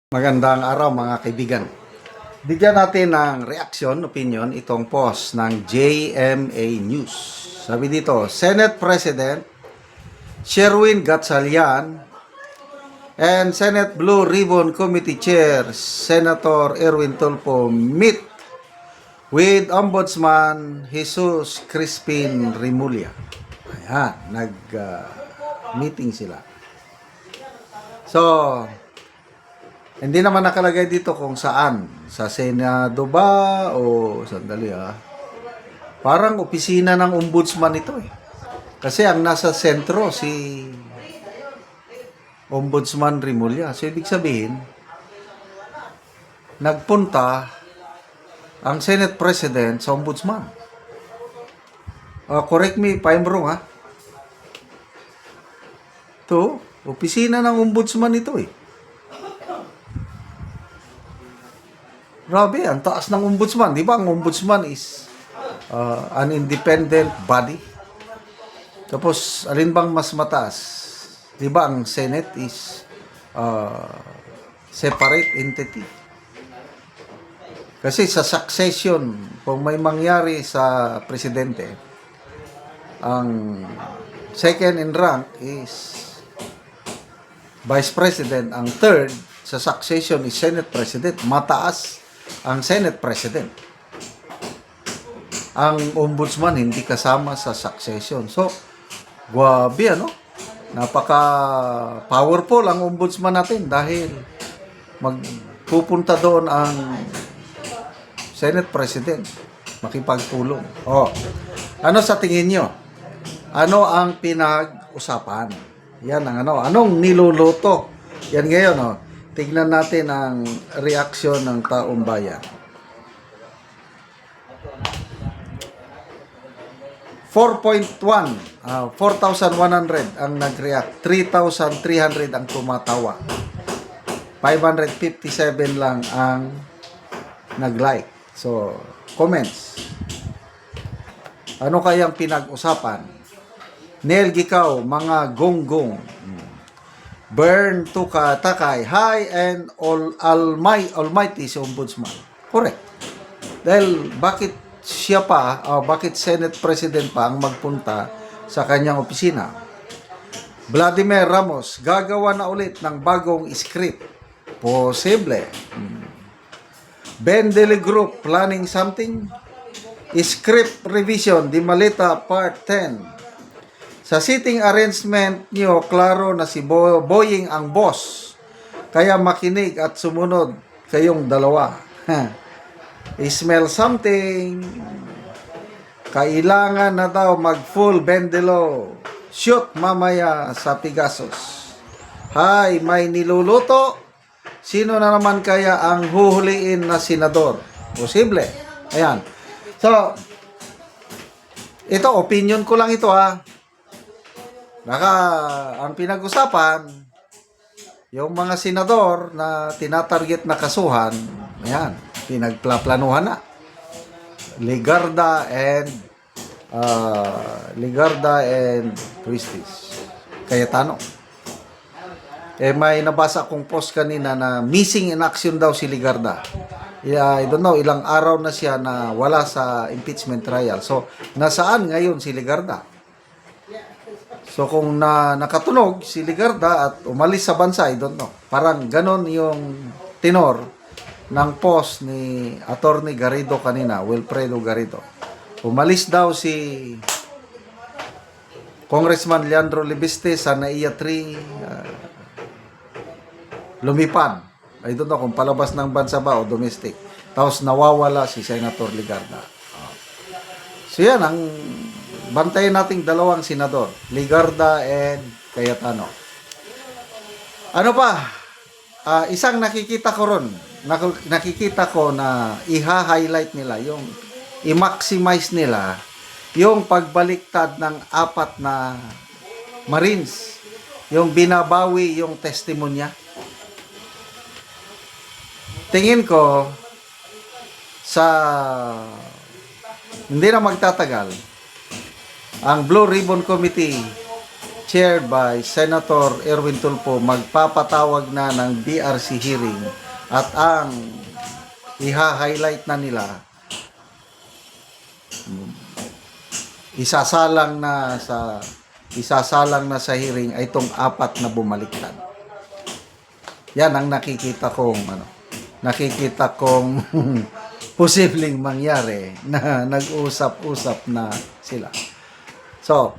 Magandang araw mga kaibigan. Bigyan natin ng reaction, opinion, itong post ng JMA News. Sabi dito, Senate President Sherwin Gatchalian and Senate Blue Ribbon Committee Chair Senator Erwin Tulfo meet with Ombudsman Jesus Crispin Remulla. Ayan, nag-meeting sila. So, hindi naman nakalagay dito kung saan. Sa Senado ba o sandali parang opisina ng ombudsman ito eh. Kasi ang nasa sentro si Ombudsman Remulla. So ibig sabihin, nagpunta ang Senate President sa Ombudsman. Correct me if I'm wrong Ito, opisina ng Ombudsman ito eh. Grabe, ang taas ng ombudsman. Di ba ang ombudsman is an independent body? Tapos, alin bang mas mataas? Di ba ang Senate is separate entity? Kasi sa succession, kung may mangyari sa presidente, ang second in rank is Vice President. Ang third sa succession is Senate President. Mataas ang Senate President. Ang Ombudsman hindi kasama sa succession. So, grabe napaka-powerful ang Ombudsman natin dahil magpupunta doon ang Senate President makipagpulong. Ano sa tingin nyo? Ano ang pinag-usapan? Yan ang anong niluluto? Yan ngayon tignan natin ang reaksyon ng taong bayan. 4.1, 4,100 ang nag-react. 3,300 ang tumatawa. 557 lang ang nag-like. So, comments. Ano kayang pinag-usapan? Nel Gikaw, mga gonggong. Burn to Takay, high and almighty si Ombudsman. Correct. Dahil bakit siya pa, bakit Senate President pa ang magpunta sa kanyang opisina? Vladimir Ramos, gagawa na ulit ng bagong script. Posible. Ben Dele Group, planning something? Script revision, Di Maleta Part 10. Sa sitting arrangement niyo, klaro na si Boying ang boss. Kaya makinig at sumunod kayong dalawa. Smell something. Kailangan na daw mag-full bendelo. Shoot mamaya sa Pegasus. Hay, may niluluto. Sino na naman kaya ang huhuliin na senador? Posible. Ayan. So, ito, opinion ko lang ito Baka ang pinag-usapan, yung mga senador na tinatarget na kasuhan, ayan, pinagplaplanuhan na. Ligarda and Twisties. Cayetano. May nabasa akong post kanina na missing in action daw si Ligarda. I don't know, ilang araw na siya na wala sa impeachment trial. So, nasaan ngayon si Ligarda? So kung nakatunog si Ligarda at umalis sa bansa, I don't know. Parang ganon yung tenor ng post ni Attorney Garrido kanina, Wilfredo Garrido. Umalis daw si Congressman Leandro Libiste sa NAIA 3, lumipad. I don't know kung palabas ng bansa ba o domestic. Tapos nawawala si Senator Ligarda. So yan ang bantayan nating dalawang senador, Ligarda and Cayetano. Ano pa? Isang nakikita ko ron, nakikita ko na iha-highlight nila, yung i-maximize nila, yung pagbaliktad ng 4 na Marines, yung binabawi yung testimonya. Tingin ko, hindi na magtatagal, ang Blue Ribbon Committee chaired by Senator Erwin Tulfo, magpapatawag na ng BRC hearing at ang iha-highlight na nila, isasalang na sa hearing ay itong 4 na bumaliktad. Yan ang nakikita kong posibleng mangyari na nag-usap-usap na sila. So,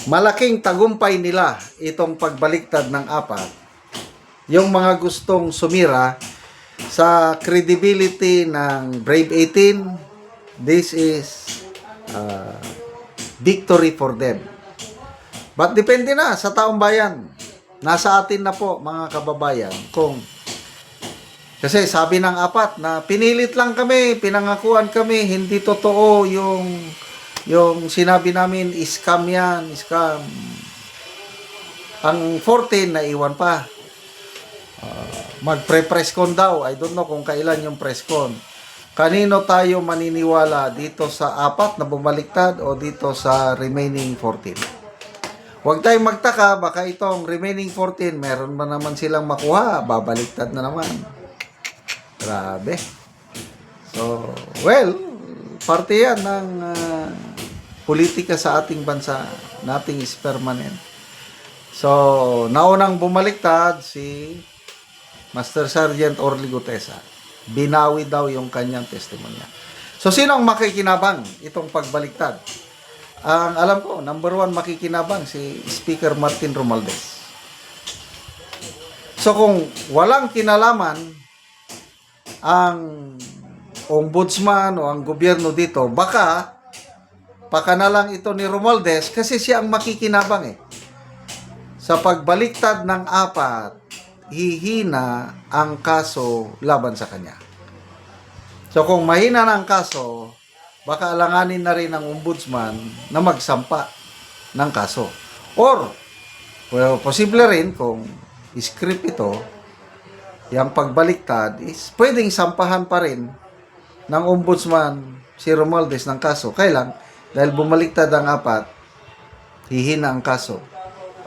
malaking tagumpay nila itong pagbaliktad ng 4. Yung mga gustong sumira sa credibility ng Brave 18, this is victory for them. But depende na sa taong bayan. Nasa atin na po, mga kababayan, kasi sabi ng 4 na pinilit lang kami, pinangakuan kami, hindi totoo yung sinabi namin, scam yan, scam. Ang 14 na iwan pa. Magpre-press con daw. I don't know kung kailan yung press con. Kanino tayo maniniwala, dito sa 4 na bumaliktad o dito sa remaining 14? Huwag tayong magtaka, baka itong remaining 14, meron ba naman silang makuha, babaliktad na naman. Grabe. So, well, parte yan ng politika sa ating bansa. Nothing is permanent. So, naunang bumaliktad si Master Sergeant Orly Gutesa. Binawi daw yung kanyang testimonya. So, sino ang makikinabang itong pagbaliktad? Ang alam ko, number 1 makikinabang si Speaker Martin Romualdez. So, kung walang kinalaman ang ombudsman o ang gobyerno dito, baka na lang ito ni Romualdez kasi siya ang makikinabang Sa pagbaliktad ng 4, hihina ang kaso laban sa kanya. So kung mahina na ang kaso, baka alanganin na rin ng ombudsman na magsampa ng kaso. Or, well, posible rin kung script ito, yung pagbaliktad is pwedeng sampahan pa rin ng ombudsman si Romualdez ng kaso. Kailan? Dahil bumaliktad ang 4, hihina ang kaso.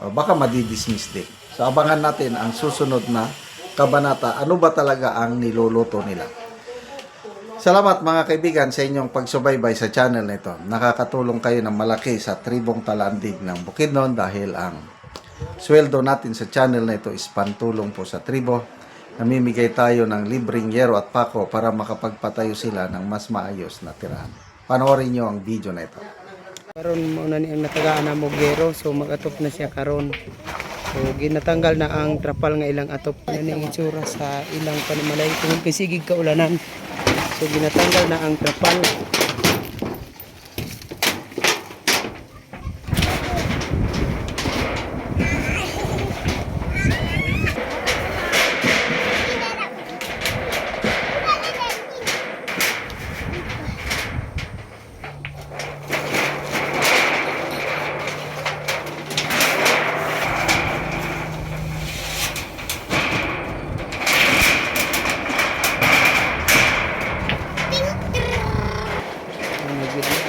O, baka madidismiss din. So, abangan natin ang susunod na kabanata. Ano ba talaga ang niluluto nila? Salamat mga kaibigan sa inyong pagsubaybay sa channel na ito. Nakakatulong kayo ng malaki sa tribong Talandig ng Bukidnon dahil ang sweldo natin sa channel na ito is pantulong po sa tribo. Namimigay tayo ng libreng yero at pako para makapagpatayo sila ng mas maayos na tirahan. Panoorin nyo ang video na ito. Karon mo na ni ang natagaan na Moggero, so mag-atop na siya karon. So ginatanggal na ang trapal nga ilang atop na ning itsura sa ilang panimalay tungod kay sigig kaulanan. So ginatanggal na ang trapal.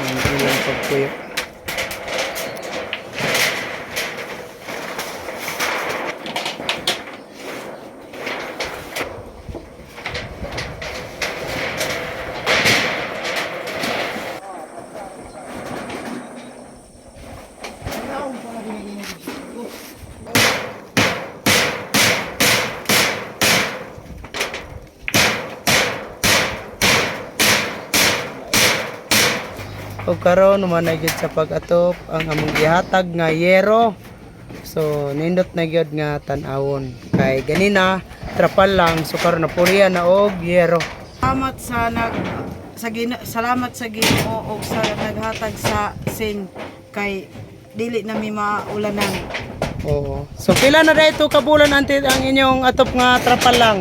Ang ilang pagkuyo. O karon naman na gyud sa pag-atop ang among gihatag nga yero. So nindot na gyud nga tan-awon. Kay ganina trapal lang, so karon napulian na og yero. Salamat sa Ginoo og sa naghatag sa sin kay dili na mi maulanan. Oo. So pila na dayto ka bulan anti ang inyong atop nga trapal lang?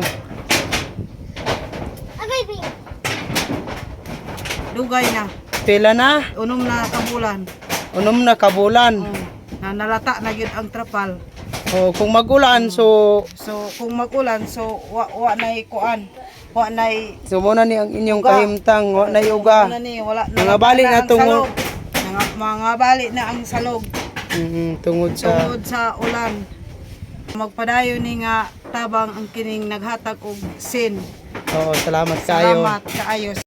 Dugay na. Pila na? Unom na kabulan. Unom na kabulan. Na nalata na gyud ang trapal. Oh, kung magulan so kung magulan so wa nay kuan. Wa nay so mo na ni ang inyong kahimtang wa nay uga. Wala na ni wala na. Mga bali na tungod. Mga bali na ang salog. Tungod sa ulan. Magpadayon ni nga tabang ang kining naghatag og sin. Oo, salamat kaayo. Salamat kaayo